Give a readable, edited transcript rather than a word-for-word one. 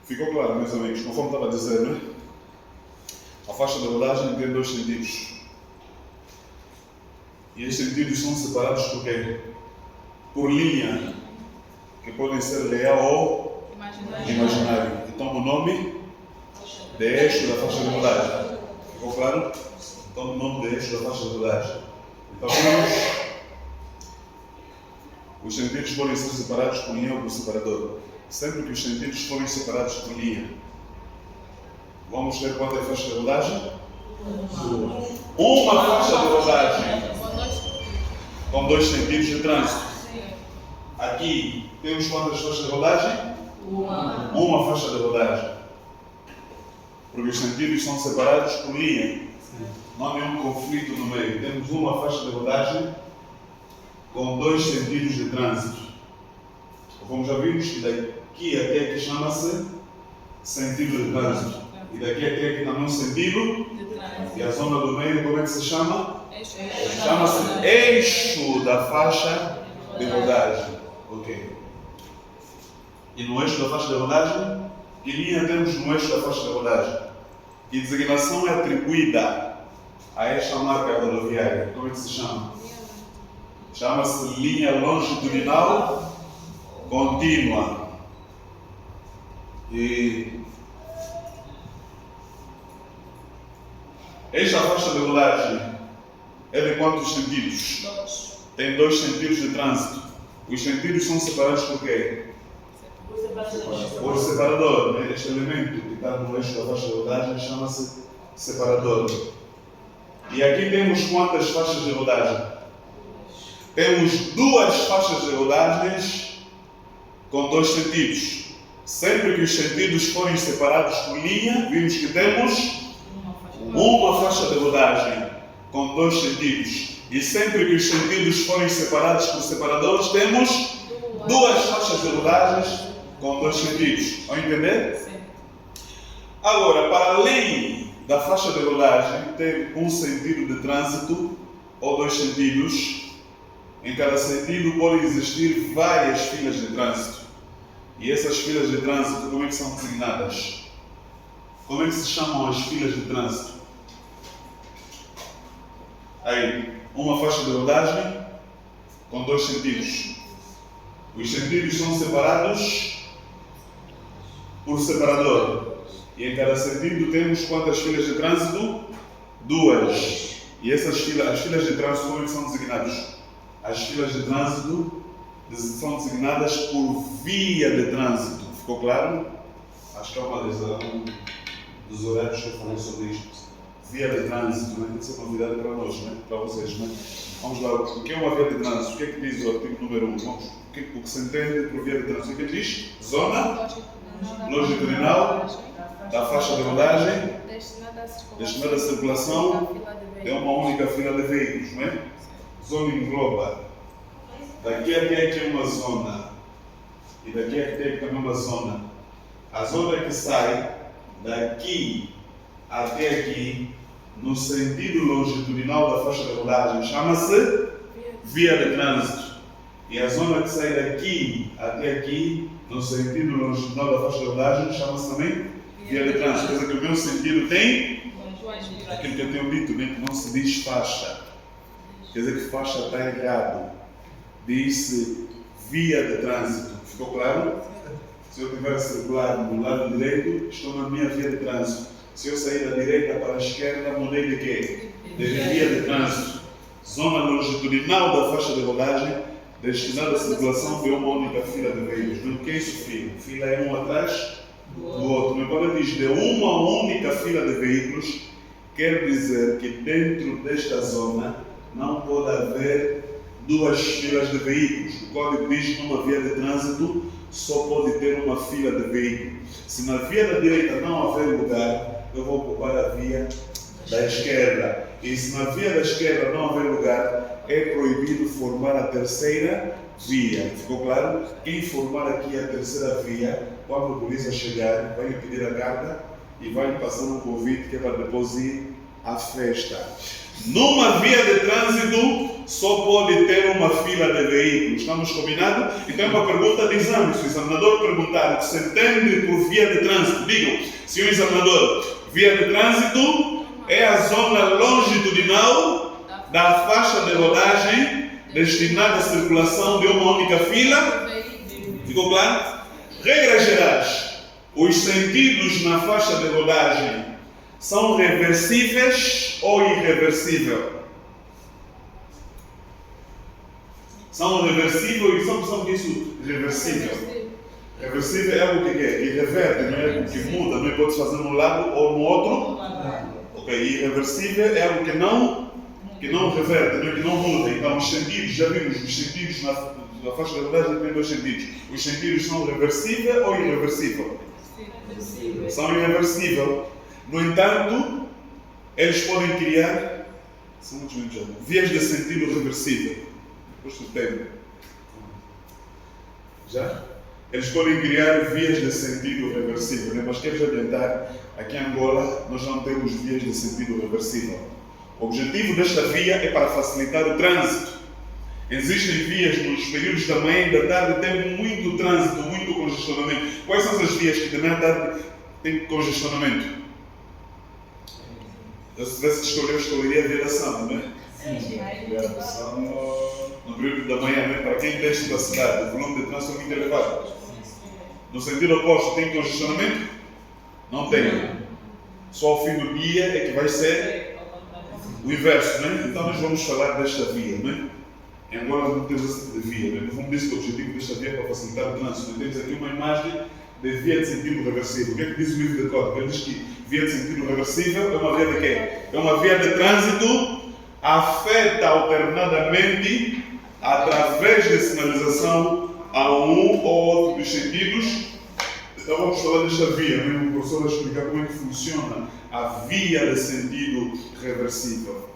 Ficou claro, meus amigos? Conforme estava a dizer, não é? A faixa de rodagem tem dois sentidos. E estes sentidos são separados por quê? Por linha, que podem ser real ou imaginário. Então o nome de eixo da faixa de rodagem. Ficou claro? Então o nome de eixo da faixa de rodagem. Então os sentidos podem ser separados por linha ou por separador. Sempre que os sentidos forem separados por linha, vamos ter quantas faixas de rodagem? Uma faixa de rodagem com dois sentidos de trânsito. Aqui temos quantas faixas de rodagem? Uma faixa de rodagem. Porque os sentidos são separados por linha. Não há nenhum conflito no meio. Temos uma faixa de rodagem com dois sentidos de trânsito. Como já vimos, que daqui até aqui chama-se sentido de trânsito. E daqui até aqui também um sentido de trânsito. E a zona do meio, como é que se chama? Chama-se eixo da faixa de rodagem. Ok. E no eixo da faixa de rodagem, que linha temos no eixo da faixa de rodagem? Que designação é atribuída a esta marca rodoviária? Como é que se chama? Chama-se linha longitudinal contínua. E esta faixa de rodagem é de quantos sentidos? Tem dois sentidos de trânsito. Os sentidos são separados por quê? Por separador. Né? Este elemento que está no eixo da faixa de rodagem chama-se separador. E aqui temos quantas faixas de rodagem? Temos duas faixas de rodagens com dois sentidos. Sempre que os sentidos forem separados por linha, vimos que temos uma faixa de rodagem com dois sentidos. E sempre que os sentidos forem separados por separadores, temos duas faixas de rodagens com dois sentidos. Vão entender? Sim. Agora, para além da faixa de rodagem ter um sentido de trânsito ou dois sentidos, em cada sentido podem existir várias filas de trânsito. E essas filas de trânsito, como é que são designadas? Como é que se chamam as filas de trânsito? Aí, uma faixa de rodagem com dois sentidos. Os sentidos são separados por separador. E em cada sentido temos quantas filas de trânsito? Duas. E essas filas, as filas de trânsito, como é que são designadas? As filas de trânsito são designadas por via de trânsito. Ficou claro? Acho que é uma dos horários que eu falei sobre isto. Via de trânsito, né? Tem que ser convidado para nós, né? Para vocês. Né? Vamos lá, o que é uma via de trânsito? O que é que diz o artigo número 1? Vamos, o que se entende por via de trânsito? O que diz? Zona longitudinal da faixa de rodagem destinada à circulação de uma única fila de veículos, não é? Zona engloba daqui até aqui uma zona e daqui até aqui também uma zona. A zona que sai daqui até aqui no sentido longitudinal da faixa de rodagem chama-se via de trânsito. E a zona que sai daqui até aqui no sentido longitudinal da faixa de rodagem chama-se também via de trânsito. Quer dizer que o meu sentido tem aquilo que eu tenho dito, né? Que não se diz faixa. Quer dizer que faixa está errado. Diz-se via de trânsito. Ficou claro? Se eu estiver a circular no lado direito, estou na minha via de trânsito. Se eu sair da direita para a esquerda, mudei de quê? De via de trânsito. Zona longitudinal da faixa de rodagem destinada à circulação de uma única fila de veículos. O que é isso, fila? Fila é um atrás do outro. Mas quando diz de uma única fila de veículos, quer dizer que dentro desta zona não pode haver duas filas de veículos. O código diz que numa via de trânsito só pode ter uma fila de veículos. Se na via da direita não haver lugar, eu vou ocupar a via da esquerda. E se na via da esquerda não haver lugar, é proibido formar a terceira via. Ficou claro? Quem formar aqui a terceira via, quando a polícia chegar, vai lhe pedir a carta e vai lhe passar um convite que é para depois ir à festa. Numa via de trânsito, só pode ter uma fila de veículos. Estamos combinados? Então é uma pergunta de exame. Se o examinador perguntar o que se entende por via de trânsito, digam, senhor examinador, via de trânsito é a zona longitudinal da faixa de rodagem destinada à circulação de uma única fila. Ficou claro? Regras gerais. Os sentidos na faixa de rodagem são reversíveis ou irreversíveis? São reversíveis e são isso reversível. Reversível é algo que irreverte, não é algo que muda, não é pode fazer num lado ou no outro. Ok, irreversível é algo que não reverte, não é que não muda. Então os sentidos, já vimos, os sentidos na faixa de rodagem tem dois sentidos. Os sentidos são reversíveis ou irreversíveis? São irreversíveis. No entanto, eles podem criar vias de sentido reversível. Depois do tempo. Já? Eles podem criar vias de sentido reversível, né? Mas quero adiantar, aqui em Angola nós não temos vias de sentido reversível. O objetivo desta via é para facilitar o trânsito. Existem vias nos períodos da manhã e da tarde, tem muito trânsito, muito congestionamento. Quais são as vias que de manhã e da tarde têm congestionamento? Eu, se tivesse que escolher, eu escolheria a via da Santa, não é? No período da manhã, né? Para quem deixa da cidade, o volume de trânsito é muito elevado. No sentido oposto, tem congestionamento? Não tem. Só ao fim do dia é que vai ser o inverso, né? Então nós vamos falar desta via, né? Em Angola não temos esse tipo de via, né? Vamos dizer que o objetivo desta via é para facilitar o trânsito. Nós temos aqui uma imagem de via de sentido reversível. O que é que diz o livro de código? Ele diz que via de sentido reversível é uma via de quê? É uma via de trânsito afeta alternadamente através de sinalização a um ou outro dos sentidos. Então vamos falar desta via, né? O professor vai explicar como é que funciona a via de sentido reversível.